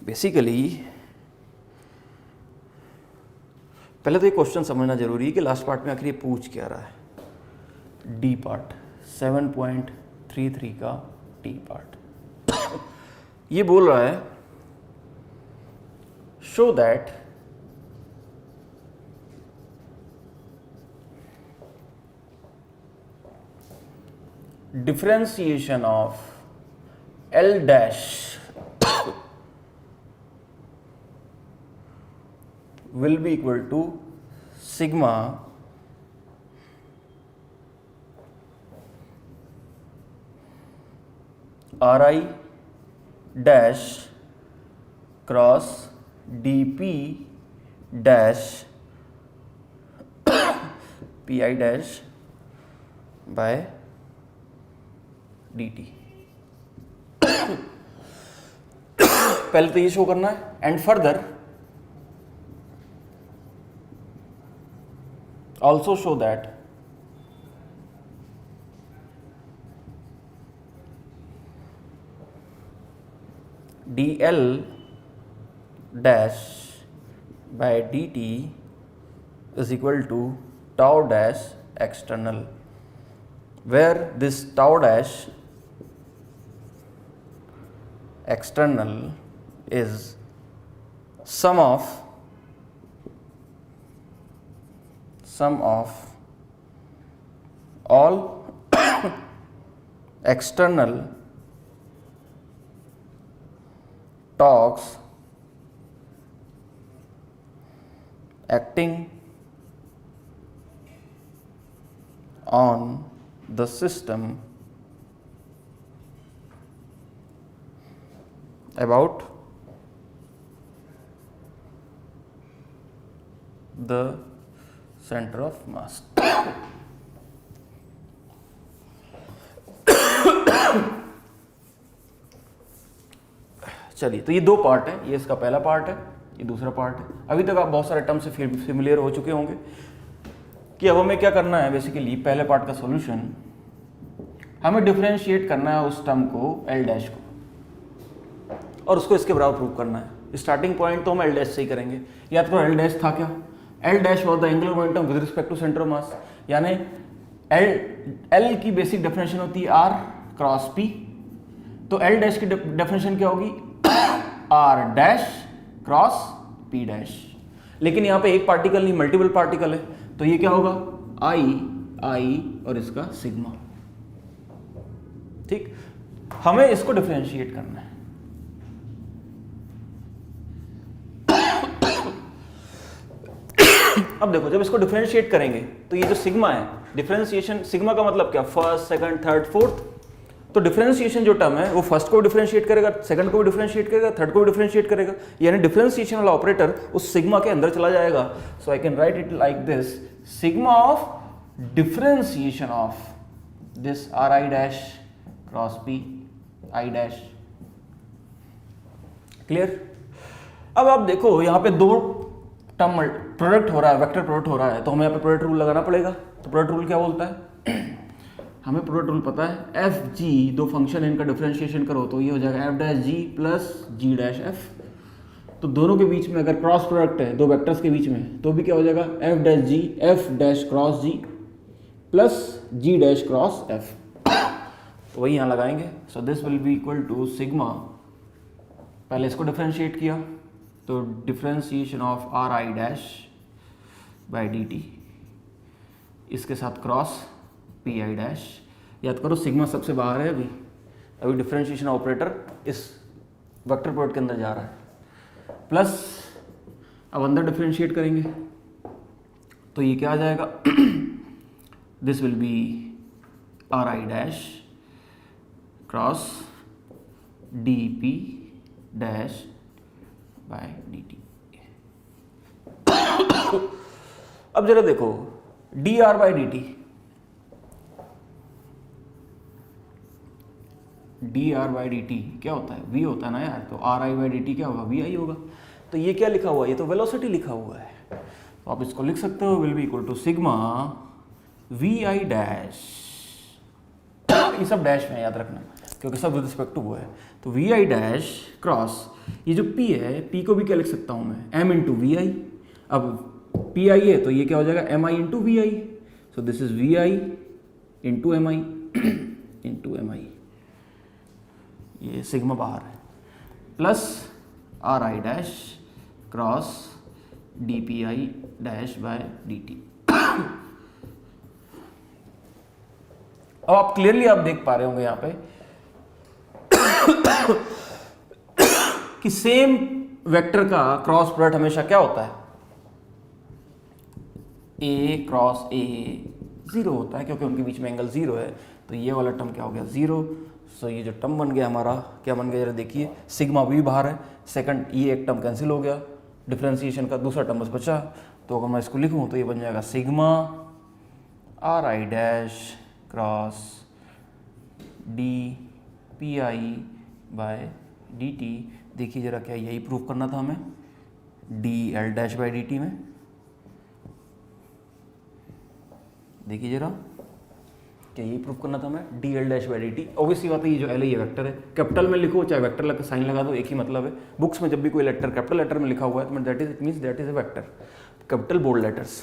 Basically पहले तो ये क्वेश्चन समझना जरूरी है कि लास्ट पार्ट में आखिर ये पूछ क्या रहा है। डी पार्ट 7.33 का डी पार्ट ये बोल रहा है show that differentiation of L dash will be equal to sigma Ri dash cross dP dash Pi dash by dt। पहले तो ये शो करना है and further also show that dl dash by dt is equal to tau dash external, where this tau dash external is sum of all external torques acting on the system about the center of mass। चलिए, तो ये दो part है, ये इसका पहला part है, ये दूसरा पार्ट है। अभी तक आप बहुत सारे टर्म से फेमिलियर हो चुके होंगे कि अब हमें क्या करना है। बेसिकली पहले पार्ट का सॉल्यूशन, हमें डिफरेंशिएट करना है उस टर्म को L डैश को और उसको इसके बराबर प्रूव करना है। स्टार्टिंग पॉइंट तो हम L डैश से ही करेंगे। याद करो L डैश था क्या? L dash was the angular momentum with respect to centre of mass, यानी L की बेसिक डेफिनेशन होती है R क्रॉस P, तो L डैश की डेफिनेशन क्या होगी? R dash cross P dash. लेकिन यहाँ पे एक पार्टिकल नहीं, मल्टीपल पार्टिकल है, तो ये क्या होगा? I और इसका सिग्मा। ठीक, हमें इसको डिफरेंशिएट करना है। अब देखो, जब इसको डिफरेंशिएट करेंगे तो ये जो सिग्मा है, डिफरेंशिएशन सिग्मा का मतलब क्या? First, second, third, fourth. तो डिफरेंशिएशन जो टर्म है वो फर्स्ट को डिफरेंशिएट करेगा, सेकंड को भी डिफरेंशिएट करेगा, थर्ड को भी डिफरेंशिएट करेगा, यानी डिफरेंशिएशन वाला ऑपरेटर उस सिग्मा के अंदर चला जाएगा। So I can write it like this, sigma of differentiation of this Ri dash cross P I dash. Clear? अब आप देखो यहाँ पे दो टर्म प्रोडक्ट हो रहा है, वेक्टर प्रोडक्ट हो रहा है, तो हमें यहाँ पे प्रोडक्ट रूल लगाना पड़ेगा। तो प्रोडक्ट रूल क्या बोलता है? हमें प्रोडक्ट रूल पता है, एफ जी, दो फंक्शन है इनका डिफरेंशिएशन करो तो ये हो जाएगा एफ डैश जी प्लस जी डैश एफ। तो दोनों के बीच में अगर क्रॉस प्रोडक्ट है दो वेक्टर्स के बीच में, तो भी क्या हो जाएगा? F dash G, F dash cross G plus G dash cross F. तो वही यहाँ लगाएंगे। So this will be equal to sigma, पहले इसको डिफरेंशिएट किया तो differentiation of R I dash by D T, इसके साथ क्रॉस पी आई डैश। याद करो सिग्मा सबसे बाहर है, अभी डिफरेंशिएशन ऑपरेटर इस वेक्टर प्रोडक्ट के अंदर जा रहा है, प्लस अब अंदर डिफरेंशिएट करेंगे तो ये क्या आ जाएगा? This will B are I dash cross D P dash by D T. अब जरा देखो, D R by D T, D R by D T क्या होता है? वी होता है ना यार, तो are I by D T क्या होगा? वी आई होगा। तो ये क्या लिखा हुआ है? ये तो वेलोसिटी लिखा हुआ है, तो आप इसको लिख सकते हो, will be equal to sigma V I dash, ये सब डैश में याद रखना क्योंकि सब विद रिस्पेक्ट टू वो है, तो वी आई डैश क्रॉस ये जो P है, P को भी क्या लिख सकता हूँ मैं, M इंटू वी आई। अब पी आई है तो ये क्या हो जाएगा, M I into V I. So this is V I into M I into M I, ये सिग्मा बाहर है, plus R I dash cross D P I dash by D T. अब आप क्लियरली आप देख पा रहे होंगे यहाँ पे कि सेम वेक्टर का क्रॉस प्रोडक्ट हमेशा क्या होता है, ए क्रॉस ए जीरो होता है, क्योंकि उनके बीच में एंगल जीरो है। तो ये वाला टर्म क्या हो गया, जीरो। सो ये जो टर्म बन गया हमारा, क्या बन गया जरा देखिए, सिग्मा भी बाहर है, सेकंड ये एक टर्म कैंसिल हो गया, डिफरेंशिएशन का दूसरा टर्म बस बचा। तो अगर मैं इसको लिखूँ तो ये बन जाएगा sigma R I dash cross D P I by D T. देखिए जरा, क्या यही प्रूव करना था हमें, D L dash by D T में। देखिए जरा, क्या यही प्रूव करना था हमें, D L dash by D T. Obviously बात है, ये जो एल है ये वेक्टर है, कैपिटल में लिखो चाहे वेक्टर लगा साइन लगा दो, एक ही मतलब है। बुक्स में जब भी कोई लेटर कैपिटल लेटर में लिखा हुआ है तो that is, it means that is a vector. Capital bold letters,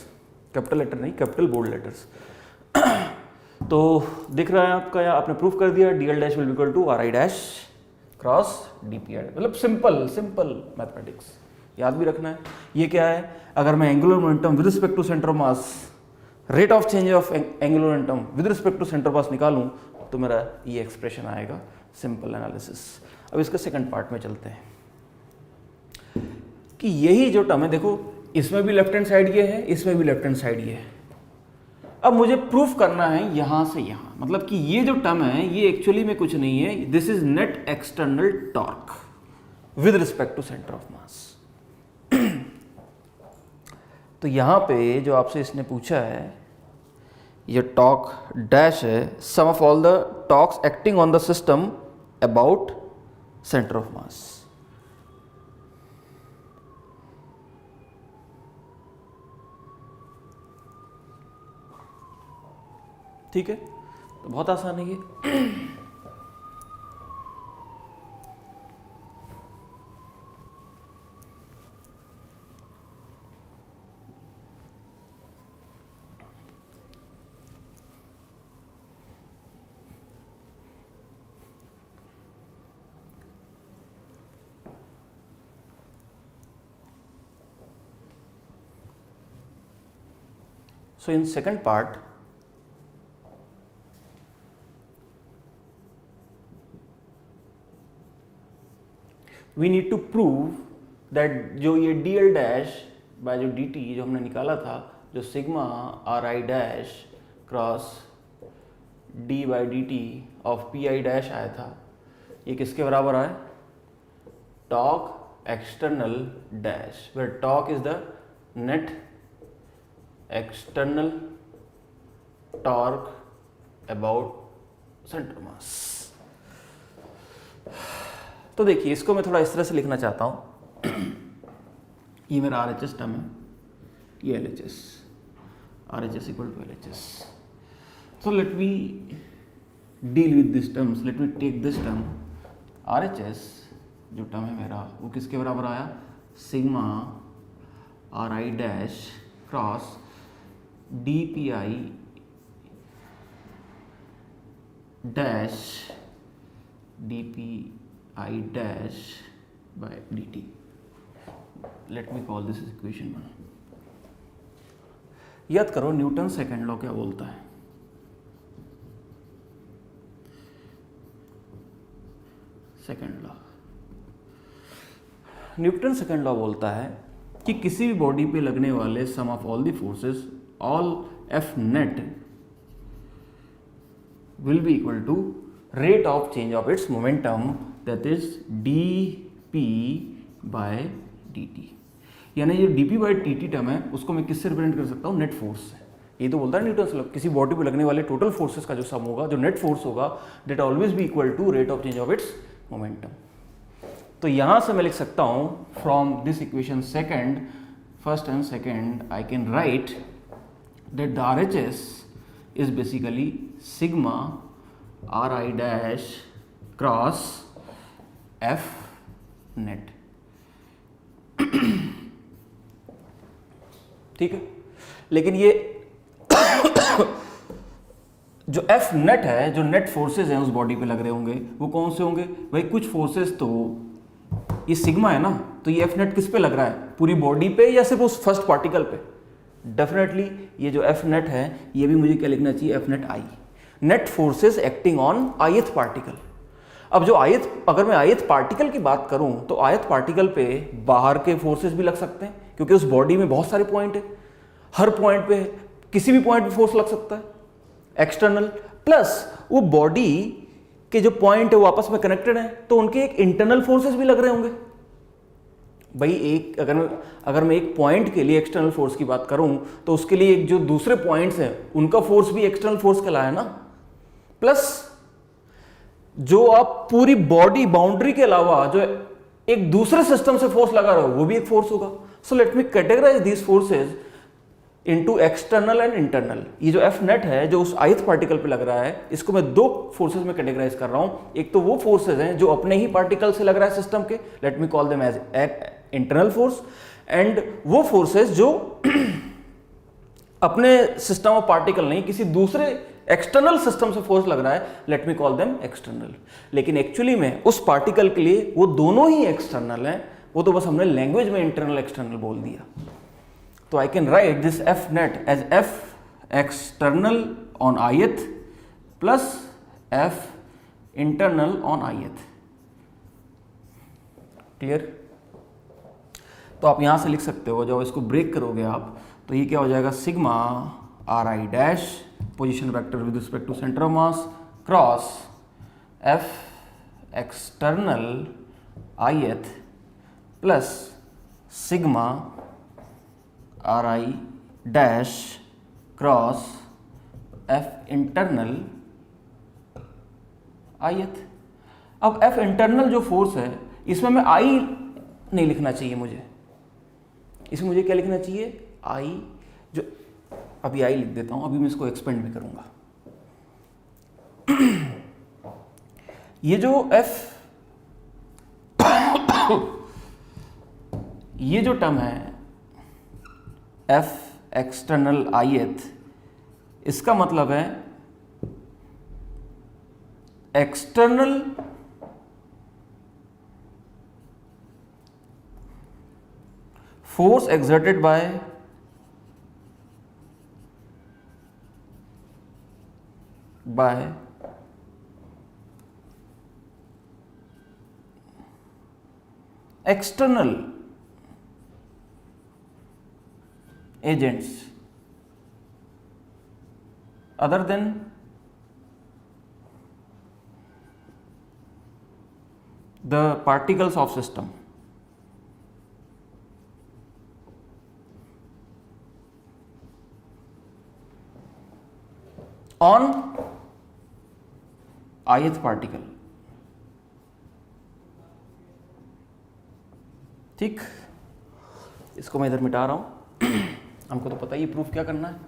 capital letter नहीं, कैपिटल बोल्ड लेटर्स। तो दिख रहा है आपका, या आपने प्रूफ कर दिया, D L dash will be equal to R I dash cross D P I. मतलब सिंपल सिंपल मैथमेटिक्स, याद भी रखना है। ये क्या है, अगर मैं angular momentum with respect to centre of mass, rate of change of angular momentum with respect to centre of mass निकालूं तो मेरा ये एक्सप्रेशन आएगा, सिंपल एनालिसिस। अब इसके सेकंड पार्ट में चलते हैं कि यही जो टर्म है, देखो इसमें भी लेफ्ट हैंड साइड ये है, इसमें भी लेफ्ट हैंड साइड ये है। अब मुझे प्रूफ करना है यहां से यहां, मतलब कि ये जो टर्म है ये एक्चुअली में कुछ नहीं है, this is net external torque with respect to centre of mass. तो यहां पे जो आपसे इसने पूछा है, ये टॉर्क डैश है, sum of all the torques acting on the system about centre of mass. ठीक है, तो बहुत आसान है ये। So in second part, we need to prove that जो ये डी एल डैश बाय जो डी टी जो हमने निकाला था, जो sigma R I dash cross D by D T of P I dash आया था, ये किसके बराबर आया, torque external dash, where torque is the net external torque about centre mass. तो देखिए इसको मैं थोड़ा इस तरह से लिखना चाहता हूं, ये मेरा आर एच एस टर्म है, ये L H S, R H S equal to L H S. So let me deal with this terms, let me take this term R H S, जो टर्म है मेरा वो किसके बराबर आया, sigma R I dash cross D P I dash D P I dash by D T. Let me call this equation 1। याद करो Newton second law क्या बोलता है, second law, Newton second law बोलता है कि किसी भी बॉडी पे लगने वाले sum of all the forces, all F net will be equal to rate of change of its momentum, that is D P by D T. यानी ये D P by T T term है, उसको मैं किससे represent कर सकता हूँ, net force से। ये तो बोलता है न्यूटन से, किसी बॉडी पे लगने वाले टोटल फोर्सेस का जो सम होगा, जो नेट फोर्स होगा, that always be equal to rate of change of its momentum. तो यहां से मैं लिख सकता हूं, from this equation second, first and second, I can write that the RHS is basically sigma R I dash cross F net. ठीक है, लेकिन ये जो एफ नेट है, जो नेट फोर्सेस हैं उस बॉडी पे लग रहे होंगे, वो कौन से होंगे भाई? कुछ फोर्सेस तो ये सिग्मा है ना, तो ये एफ नेट किस पे लग रहा है? पूरी बॉडी पे या सिर्फ उस फर्स्ट पार्टिकल पे? डेफिनेटली ये जो एफ नेट है, ये भी मुझे क्या लिखना चाहिए? F net I, net forces acting on ith particle. अब जो ith, अगर मैं ith पार्टिकल की बात करूं तो ith पार्टिकल पे बाहर के फोर्सेस भी लग सकते हैं, क्योंकि उस बॉडी में बहुत सारे पॉइंट है, हर पॉइंट पे किसी भी पॉइंट पे फोर्स लग सकता है एक्सटर्नल, प्लस वो बॉडी के जो पॉइंट है वो आपस में कनेक्टेड है, तो उनके एक इंटरनल फोर्सेस भी लग रहे होंगे भाई। एक अगर मैं एक पॉइंट के लिए एक्सटर्नल फोर्स की बात करूं तो उसके लिए एक जो दूसरे पॉइंट्स हैं उनका फोर्स भी एक्सटर्नल फोर्स कहलाया ना, प्लस जो आप पूरी बॉडी बाउंड्री के अलावा जो एक दूसरे सिस्टम से फोर्स लगा रहे हो वो भी एक फोर्स होगा। So let me categorize these forces into external and internal. ये जो एफ नेट है जो उस ith पार्टिकल पे लग रहा है, इसको मैं दो फोर्सेज में कैटेगराइज कर रहा हूं। एक तो वो फोर्सेज हैं जो अपने ही पार्टिकल से लग रहा है सिस्टम के, let me call them as internal force, and वो फोर्सेज जो अपने सिस्टम ऑफ पार्टिकल नहीं, किसी दूसरे एक्सटर्नल सिस्टम से फोर्स लग रहा है, late me call them external. लेकिन एक्चुअली में उस पार्टिकल के लिए वो दोनों ही एक्सटर्नल हैं, वो तो बस हमने लैंग्वेज में इंटरनल एक्सटर्नल बोल दिया। तो I can write this F net as F external on ith plus F internal on ith। Clear? तो आप यहां से लिख सकते हो, जब इसको ब्रेक करोगे आप तो ये क्या हो जाएगा? Sigma R I dash position vector with respect to centre of mass cross F external ith plus sigma R I dash cross F internal ith। अब एफ इंटरनल जो फोर्स है इसमें मैं आई नहीं लिखना चाहिए मुझे, इसमें मुझे क्या लिखना चाहिए? आई, जो अभी आई लिख देता हूं, अभी मैं इसको एक्सपेंड भी करूंगा। ये जो एफ ये जो टर्म है एफ एक्सटर्नल ith, इसका मतलब है external force exerted by external agents other than the particles of system on ith particle. ठीक, इसको मैं इधर मिटा रहा हूं। हमको तो पता ही प्रूफ क्या करना है।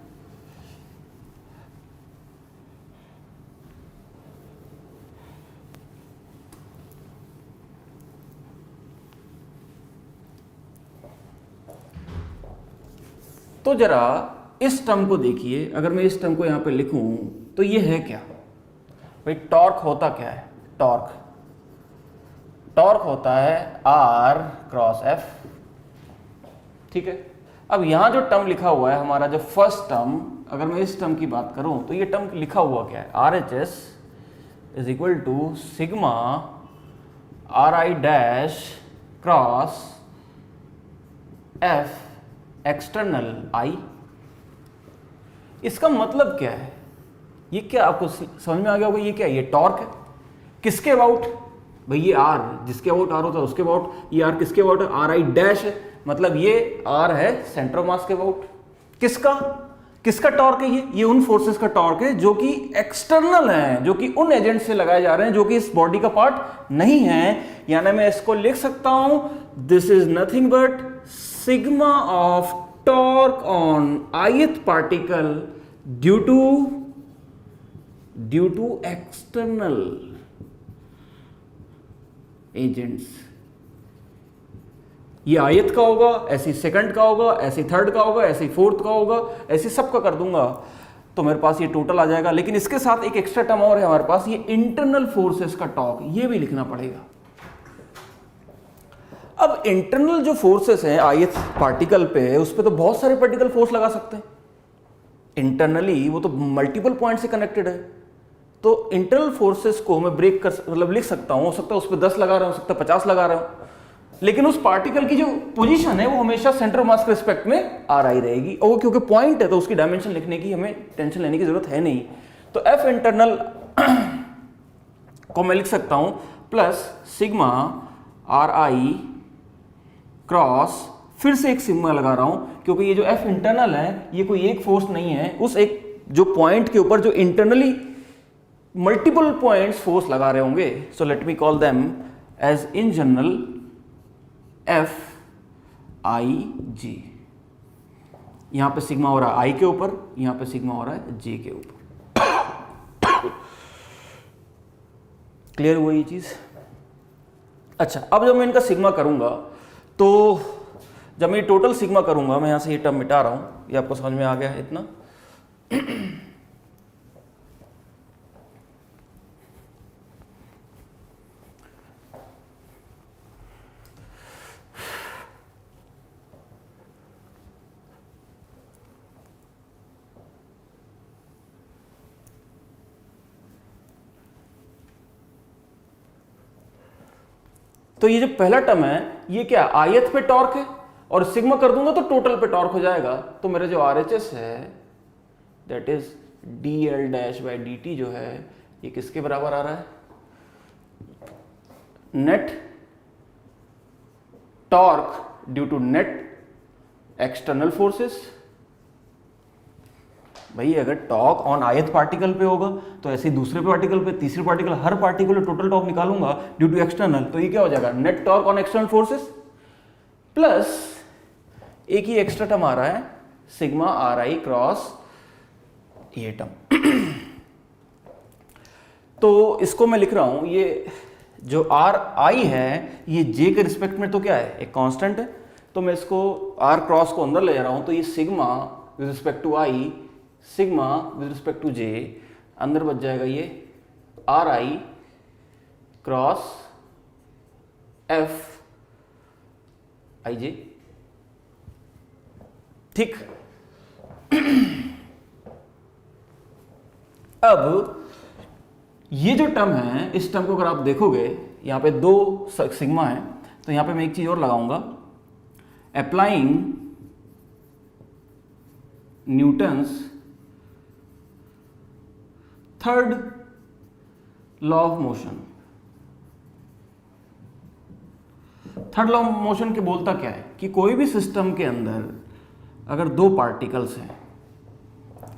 तो जरा इस टर्म को देखिए, अगर मैं इस टर्म को यहां पे लिखूं तो ये है क्या भाई? टॉर्क होता क्या है? टॉर्क होता है R क्रॉस F। ठीक है, अब यहां जो टर्म लिखा हुआ है हमारा जो फर्स्ट टर्म, अगर मैं इस टर्म की बात करूं तो ये टर्म लिखा हुआ क्या है? RHS is equal to sigma R I dash cross F external I. इसका मतलब क्या है? ये क्या आपको समझ में आ गया होगा? ये क्या है? ये टॉर्क है। किसके अबाउट भाई? ये आर, जिसके अबाउट आर होता है उसके अबाउट। ये आर किसके अबाउट है? आर आई डैश है, मतलब ये आर है सेंटर ऑफ मास के अबाउट। किसका टॉर्क है? ये उन फोर्सेस का टॉर्क है जो कि एक्सटर्नल है, जो कि उन एजेंट से लगाए जा रहे हैं जो कि इस बॉडी का पार्ट नहीं है। यानी मैं इसको लिख सकता हूं, this is nothing but sigma of torque on ith particle due to external agents. ये आयत का होगा, ऐसे सेकंड का होगा, ऐसे थर्ड का होगा, ऐसे फोर्थ का होगा, ऐसे सबका कर दूंगा तो मेरे पास ये टोटल आ जाएगा। लेकिन इसके साथ एक एक्स्ट्रा टर्म और है हमारे पास, ये इंटरनल फोर्सेस का टॉर्क, ये भी लिखना पड़ेगा। अब इंटरनल जो फोर्सेस हैं ith पार्टिकल पे, उस पे तो बहुत सारे पार्टिकल फोर्स लगा सकते हैं इंटरनली, वो तो मल्टीपल पॉइंट से कनेक्टेड है। तो इंटरनल फोर्सेस को मैं ब्रेक कर मतलब लिख सकता हूं, हो सकता है उस पर 10 लगा रहा हूं, हो सकता है 50 लगा रहा हूं, लेकिन उस पार्टिकल की जो पोजीशन है वो हमेशा सेंटर ऑफ मास के रिस्पेक्ट में आर आई रहेगी, और वो क्योंकि पॉइंट है तो उसकी डायमेंशन लिखने की हमें टेंशन लेने की जरूरत है नहीं। तो एफ इंटरनल को मैं लिख सकता हूं plus sigma R I cross, फिर से एक सिग्मा लगा रहा हूं क्योंकि ये जो एफ इंटरनल है ये कोई एक फोर्स नहीं है, उस एक जो पॉइंट के ऊपर जो इंटरनली मल्टीपल पॉइंट्स फोर्स लगा रहे होंगे। So let me call them as in general F I G. यहां पे सिग्मा हो रहा है आई के ऊपर, यहां पे सिग्मा हो रहा है जे के ऊपर। क्लियर हुआ ये चीज? अच्छा, अब जब मैं इनका सिग्मा करूंगा तो जब मैं टोटल सिग्मा करूंगा, मैं यहां से ये टर्म मिटा रहा हूं, ये आपको समझ में आ गया है इतना? तो ये जो पहला टर्म है ये क्या, आयत पे टॉर्क है, और सिग्मा कर दूंगा तो टोटल पे टॉर्क हो जाएगा। तो मेरा जो आरएचएस है that is D L dash by D T जो है ये किसके बराबर आ रहा है? Net torque due to net external forces. भाई अगर टॉर्क ऑन आयत पार्टिकल पे होगा तो ऐसे ही दूसरे पार्टिकल पे, तीसरे पार्टिकल, हर पार्टिकल पे टोटल टॉर्क निकालूंगा ड्यू टू एक्सटर्नल, तो ये क्या हो जाएगा? Net torque on external forces plus एक ही एक्स्ट्रा टर्म आ रहा है सिग्मा आर आई क्रॉस ये टर्म। तो इसको मैं लिख रहा हूं, ये जो आर आई है ये जे के रिस्पेक्ट में तो क्या है, एक कांस्टेंट है, तो मैं इसको आर क्रॉस को अंदर ले जा रहा हूं, तो ये sigma with respect to I, sigma with respect to J, अंदर बच जाएगा ये R I cross F I J. ठीक। अब ये जो टर्म है, इस टर्म को अगर आप देखोगे यहां पे दो सिग्मा है, तो यहां पे मैं एक चीज और लगाऊंगा, applying Newton's third law of motion. Third law of motion के बोलता क्या है कि कोई भी सिस्टम के अंदर अगर दो पार्टिकल्स हैं,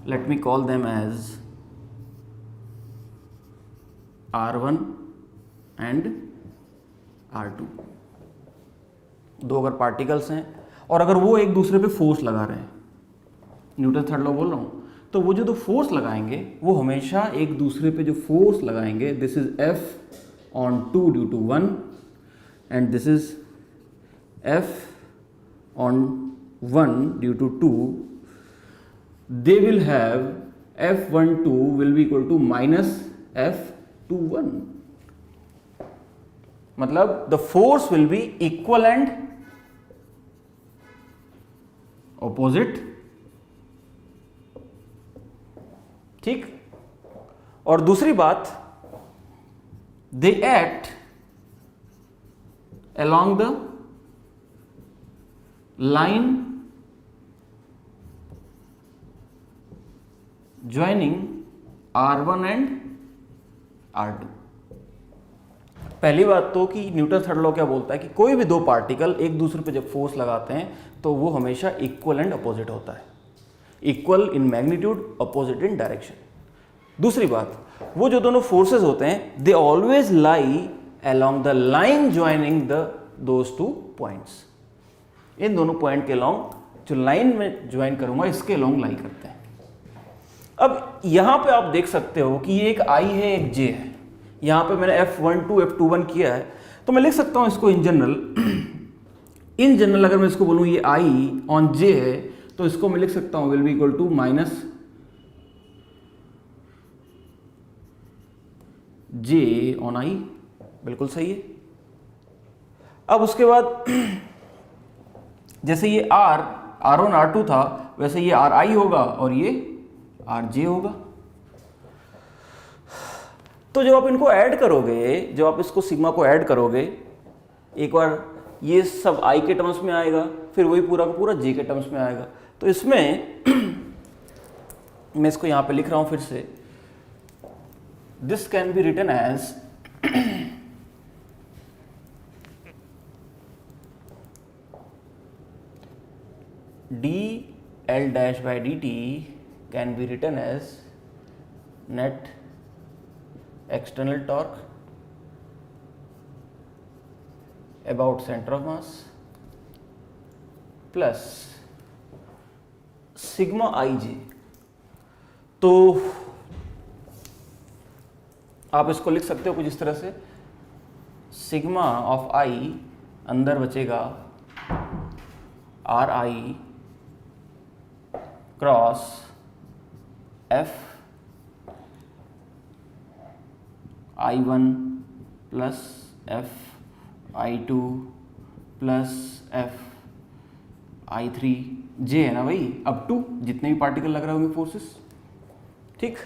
let me call them as R1 and R2, दो अगर पार्टिकल्स हैं और अगर वो एक दूसरे पे फोर्स लगा रहे हैं, न्यूटन थर्ड लॉ बोल रहा हूं, तो वो जो दो फोर्स लगाएंगे वो हमेशा एक दूसरे पे जो फोर्स लगाएंगे, this is F on 2 due to 1 and this is F on 1 due to 2, they will have F12 will be equal to minus F21, मतलब the force will be equal and opposite। ठीक। और दूसरी बात, they act along the line joining R1 and R2। पहली बात तो कि Newton third law क्या बोलता है कि कोई भी दो पार्टिकल एक दूसरे पे जब फोर्स लगाते हैं तो वो हमेशा इक्वल एंड अपोजिट होता है, equal in magnitude, opposite in direction. दूसरी बात, वो जो दोनों फोर्सेस होते हैं they always lie along the line joining the those two points. इन दोनों पॉइंट के अलोंग जो लाइन में ज्वाइन करूंगा इसके अलोंग लाई करते हैं। अब यहां पे आप देख सकते हो कि ये एक I है एक J है, यहां पे मैंने F12 F21 किया है, तो मैं लिख सकता हूं इसको इन जनरल इन जनरल अगर मैं इसको बोलूँ ये आई ऑन जे है तो इसको मैं लिख सकता हूँ will be equal to minus J on I, बिल्कुल सही है। अब उसके बाद जैसे ये R1 R2 था वैसे ये RI होगा और ये RJ होगा। तो जब आप इनको ऐड करोगे, जब आप इसको सिग्मा को ऐड करोगे, एक बार ये सब I के टर्म्स में आएगा, फिर वही पूरा का पूरा J के टर्म्स में आएगा। तो इसमें मैं इसको यहां पे लिख रहा हूं फिर से, this can be written as dl dash by dt can be written as net external torque about center of mass plus sigma ij। तो आप इसको लिख सकते हो कुछ इस तरह से, सिग्मा ऑफ आई अंदर बचेगा are I cross F I1 plus F I2 plus F I3 जे है ना भाई, अप टू जितने भी पार्टिकल लग रहे होंगे फोर्सेस। ठीक,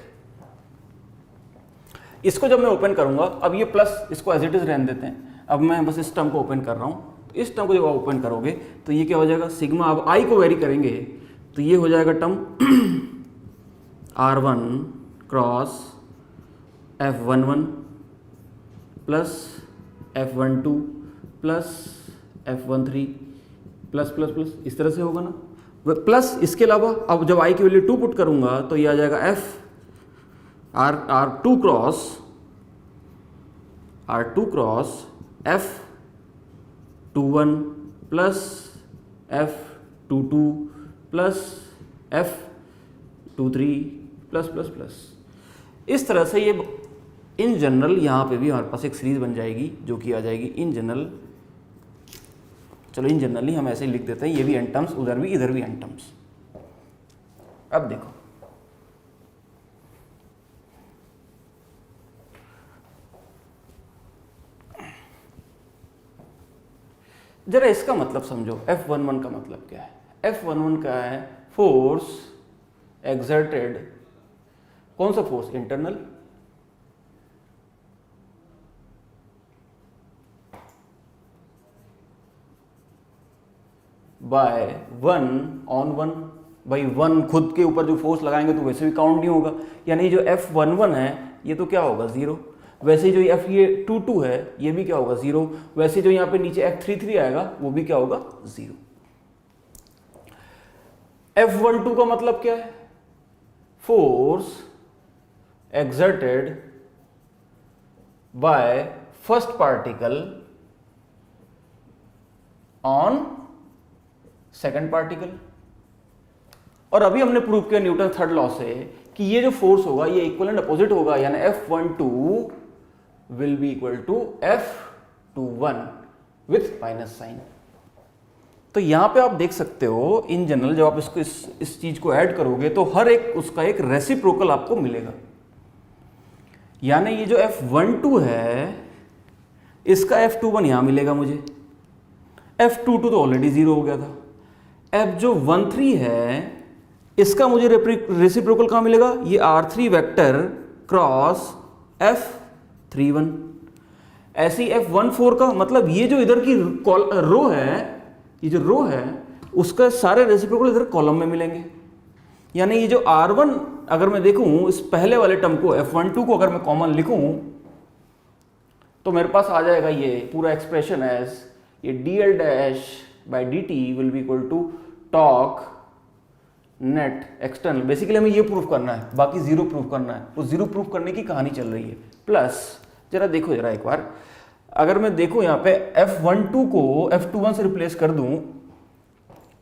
इसको जब मैं ओपन करूंगा, अब ये प्लस इसको एज इट इज रहने देते हैं, अब मैं बस इस टर्म को ओपन कर रहा हूं। इस टर्म को जब आप ओपन करोगे तो ये क्या हो जाएगा, सिग्मा, अब आई को वेरी करेंगे तो ये हो जाएगा term R1 cross F11 plus F12 plus F13 plus plus plus, इस तरह से होगा ना, प्लस इसके अलावा अब जब आई की वैल्यू 2 पुट करूंगा तो ये आ जाएगा F R2 cross F21 plus F22 plus F23 plus plus plus. इस तरह से ये इन जनरल यहाँ पे भी हमारे पास एक सीरीज बन जाएगी जो कि आ जाएगी इन जनरल। चलो इन जनरली हम ऐसे ही लिख देते हैं, ये भी एन टर्म्स, उधर भी इधर भी एन टर्म्स। अब देखो जरा इसका मतलब समझो, F11 का मतलब क्या है। F11 का है फोर्स एक्सर्टेड, कौन सा फोर्स, इंटरनल, बाय 1 ऑन 1, भाई 1 खुद के ऊपर जो फोर्स लगाएंगे तो वैसे भी काउंट नहीं होगा, यानी जो F11 है ये तो क्या होगा 0, वैसे ही जो F ये 22 है ये भी क्या होगा 0, वैसे जो यहाँ पे नीचे F33 आएगा वो भी क्या होगा 0। F12 का मतलब क्या है, force exerted by first particle on second particle. और अभी हमने प्रूव किया न्यूटन थर्ड लॉ से कि ये जो फोर्स होगा ये इक्वलेंट अपोजिट होगा, यानी F12 will be equal to F21 with minus sign. तो यहां पे आप देख सकते हो इन जनरल जब आप इसको इस चीज को ऐड करोगे तो हर एक उसका एक रेसिप्रोकल आपको मिलेगा, यानी ये जो F12 है इसका F21 यहां मिलेगा मुझे, F22 तो ऑलरेडी 0 हो गया था, F जो 13 है इसका मुझे रेसिप्रोकल कहां मिलेगा, ये R3 वेक्टर क्रॉस F31। ऐसे ही F14 का मतलब ये जो इधर की रो है, ये जो रो है उसका सारे रेसिप्रोकल इधर कॉलम में मिलेंगे, यानी ये जो R1 अगर मैं देखूं इस पहले वाले टर्म को F12 को अगर मैं कॉमन लिखूं तो मेरे पास आ जाएगा ये पूरा एक्सप्रेशन एज ये dl dash by dt will be equal to torque net external. Basically हमें ये प्रूफ करना है, बाकी 0 प्रूफ करना है, तो 0 प्रूफ करने की कहानी चल रही है। प्लस जरा देखो जरा एक बार, अगर मैं देखूं यहाँ पे F12 को F21 से रिप्लेस कर दूं,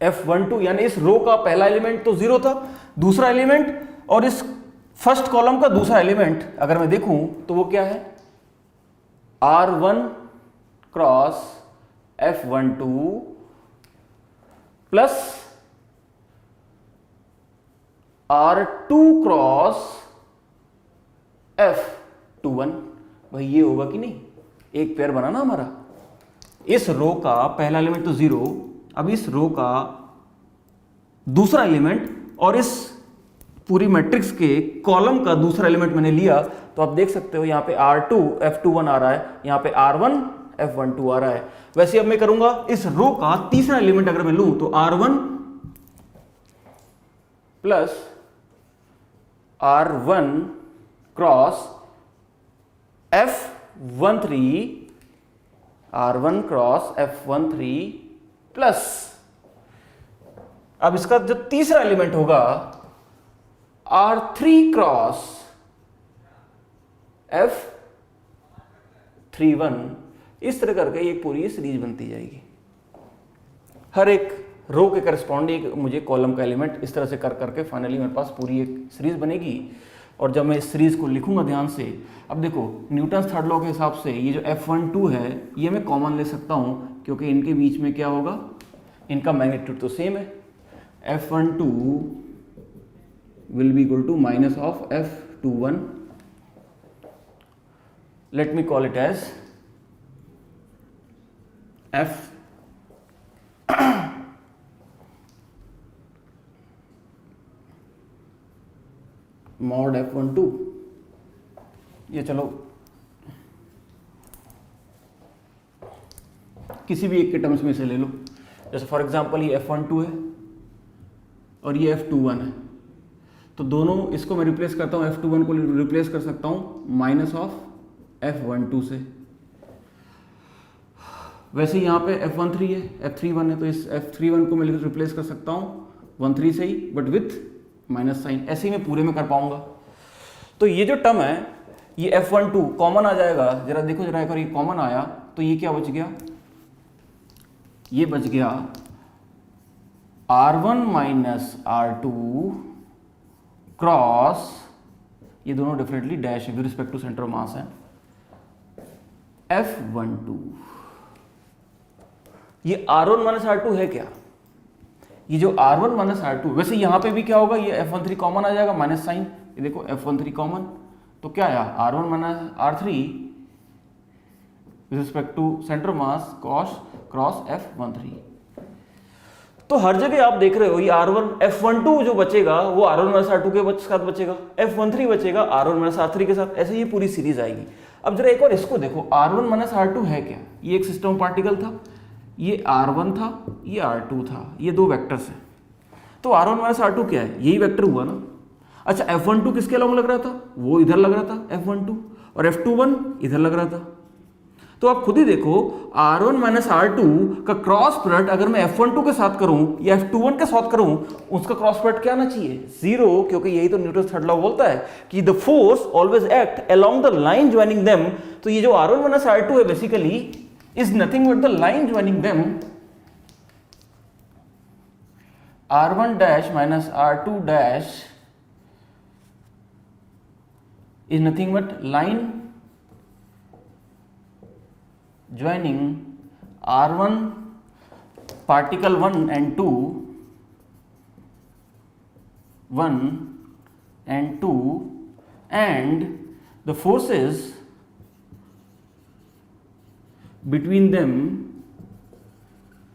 F12 यानी इस रो का पहला एलिमेंट तो 0 था, दूसरा एलिमेंट और इस फर्स्ट कॉलम का दूसरा एलिमेंट अगर मैं देखूं तो वो क्या है, R1 cross F12 plus R2 cross F21, भाई ये होगा कि नहीं, एक पेयर बना ना हमारा। इस रो का पहला एलिमेंट तो 0, अब इस रो का दूसरा एलिमेंट और इस पूरी मैट्रिक्स के कॉलम का दूसरा एलिमेंट मैंने लिया, तो आप देख सकते हो यहाँ पे R2 F21 आ रहा है, यहाँ पे R1 F12 आ रहा है। वैसे अब मैं करूंगा इस रो का तीसरा एलिमेंट अगर मैं लूं तो R1 plus R1 cross F13, R1 cross F13 plus, अब इसका जो तीसरा एलिमेंट होगा R3 क्रॉस F31, इस तरह करके एक पूरी सीरीज बनती जाएगी। हर एक रो के करस्पॉन्डिंग मुझे कॉलम का एलिमेंट इस तरह से कर करके फाइनली मेरे पास पूरी एक सीरीज बनेगी। और जब मैं इस सीरीज को लिखूंगा ध्यान से, अब देखो न्यूटन थर्ड लॉ के हिसाब से ये जो F12 है ये मैं कॉमन ले सकता हूं, क्योंकि इनके बीच में क्या होगा, इनका मैग्नीट्यूड तो सेम है। F12 will be equal to minus of F21. Let me call it as F mod F12। ये चलो किसी भी एक के टर्म्स में से ले लो, जैसे फॉर एग्जांपल ये F12 है और ये F21 है, तो दोनों इसको मैं रिप्लेस करता हूँ, F21 को रिप्लेस कर सकता हूँ माइनस ऑफ F12 से। वैसे यहाँ पे F13 है, F31 है, तो इस F31 को मैं रिप्लेस कर सकता हूँ 13 से ही, बट विथ माइनस साइन। ऐसे ही मैं पूरे में कर पाऊंगा। तो ये जो टर्म है ये F12 कॉमन आ जाएगा, जरा देखो जरा एक बार, ये कॉमन आया तो ये क्या बच गया, ये बच गया R1 माइनस R2 क्रॉस, ये दोनों differently dash with respect to centre of mass है, F12। ये R1 माइनस R2 है क्या, ये जो R1 माइनस R2, वैसे यहां पे भी क्या होगा, ये F13 कॉमन आ जाएगा माइनस साइन, ये देखो F13 कॉमन, तो क्या आया R1 minus R3 with respect to centre of mass cross F13। तो हर जगह आप देख रहे हो ये R1 F12 जो बचेगा वो R1 माइनस R2 के साथ बचेगा, F13 बचेगा R1 माइनस R3 के साथ, ऐसे ये पूरी सीरीज आएगी। अब जरा एक और इसको देखो, R1 माइनस R2 है क्या, ये एक सिस्टम पार्टिकल था, ये R1 था, ये R2 था, ये दो वेक्टर्स हैं, तो R1 माइनस R2 क्या है, यही वेक्टर हुआ ना। अच्छा F12 किसके अलोंग लग रहा था, वो इधर लग रहा था F12, और F21 इधर लग रहा था। तो आप खुद ही देखो R1 माइनस R2 का क्रॉस प्रोडक्ट अगर मैं F12 के साथ करूं या F21 के साथ करूं, उसका क्रॉस प्रोडक्ट क्या आना चाहिए, 0, क्योंकि यही तो न्यूटन थर्ड लॉ बोलता है कि the force always act along the line joining them. तो ये जो R1 माइनस R2 है basically is nothing but the line joining them, R1 dash minus R2 dash is nothing but line joining R1 particle 1 and 2, 1 and 2, and the forces between them,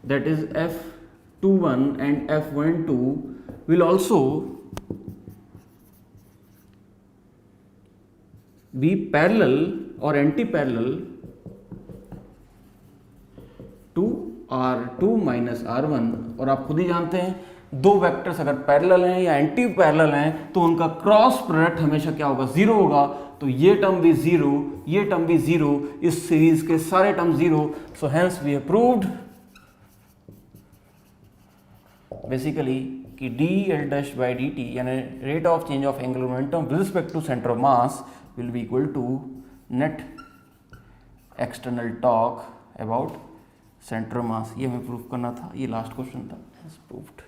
that is F21 and F12, will also be parallel or anti-parallel to R2 minus R1। और आप खुद ही जानते हैं दो vectors अगर parallel हैं या anti parallel हैं तो उनका क्रॉस प्रोडक्ट हमेशा क्या होगा, 0 होगा। तो ये टर्म भी 0, ये टर्म भी 0, इस सीरीज के सारे term 0। So hence we have proved basically कि dl dash by dt यानी rate of change of angular momentum with respect to centre of mass will be equal to net external torque about center of mass। ये हमें proof करना था, ये last question था, proved।